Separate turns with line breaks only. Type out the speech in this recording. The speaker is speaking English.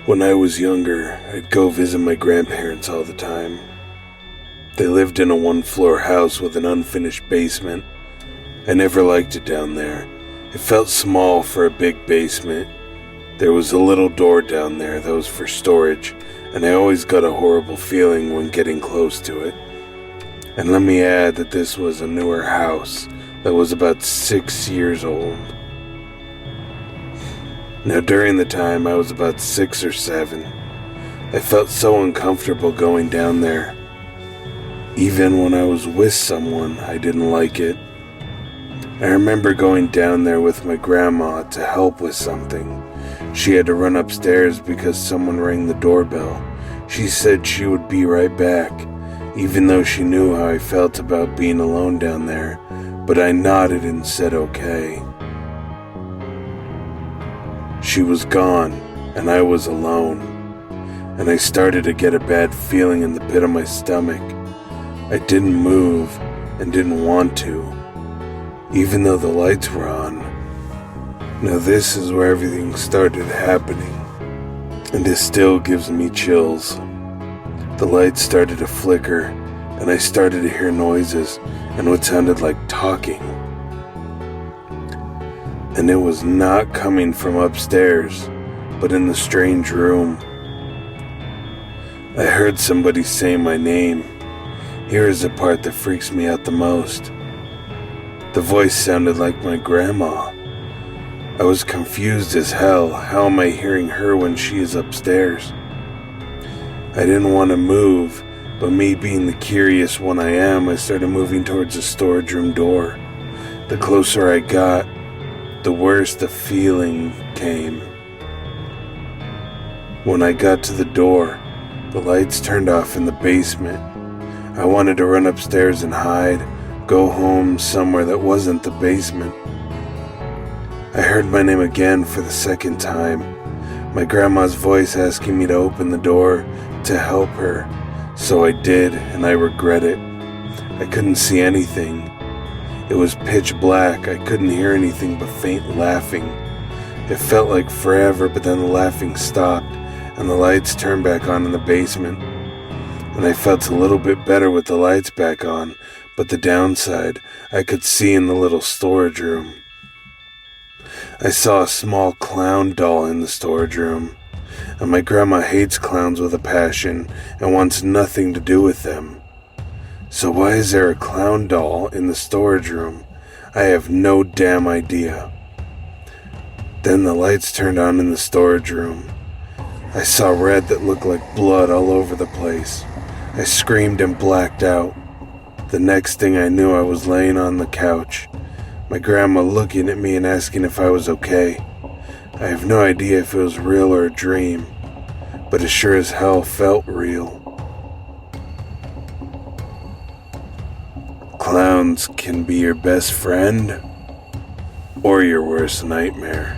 When I was younger, I'd go visit my grandparents all the time. They lived in a one-floor house with an unfinished basement. I never liked it down there. It felt small for a big basement. There was a little door down there that was for storage, and I always got a horrible feeling when getting close to it. And let me add that this was a newer house that was about 6 years old. Now, during the time I was about 6 or 7, I felt so uncomfortable going down there. Even when I was with someone, I didn't like it. I remember going down there with my grandma to help with something. She had to run upstairs because someone rang the doorbell. She said she would be right back, even though she knew how I felt about being alone down there, but I nodded and said okay. She was gone, and I was alone, and I started to get a bad feeling in the pit of my stomach. I didn't move and didn't want to, even though the lights were on. Now this is where everything started happening, and it still gives me chills. The lights started to flicker, and I started to hear noises and what sounded like talking. And it was not coming from upstairs, but in the strange room. I heard somebody say my name. Here is the part that freaks me out the most. The voice sounded like my grandma. I was confused as hell. How am I hearing her when she is upstairs? I didn't want to move, but me being the curious one I am, I started moving towards the storage room door. The closer I got, the worse the feeling came. When I got to the door, the lights turned off in the basement. I wanted to run upstairs and hide, go home somewhere that wasn't the basement. I heard my name again for the second time. My grandma's voice asking me to open the door to help her. So I did, and I regret it. I couldn't see anything. It was pitch black. I couldn't hear anything but faint laughing. It felt like forever, but then the laughing stopped, and the lights turned back on in the basement. And I felt a little bit better with the lights back on, but the downside I could see in the little storage room. I saw a small clown doll in the storage room, and my grandma hates clowns with a passion and wants nothing to do with them. So why is there a clown doll in the storage room? I have no damn idea. Then the lights turned on in the storage room. I saw red that looked like blood all over the place. I screamed and blacked out. The next thing I knew, I was laying on the couch, my grandma looking at me and asking if I was okay. I have no idea if it was real or a dream, but it sure as hell felt real. Clowns can be your best friend or your worst nightmare.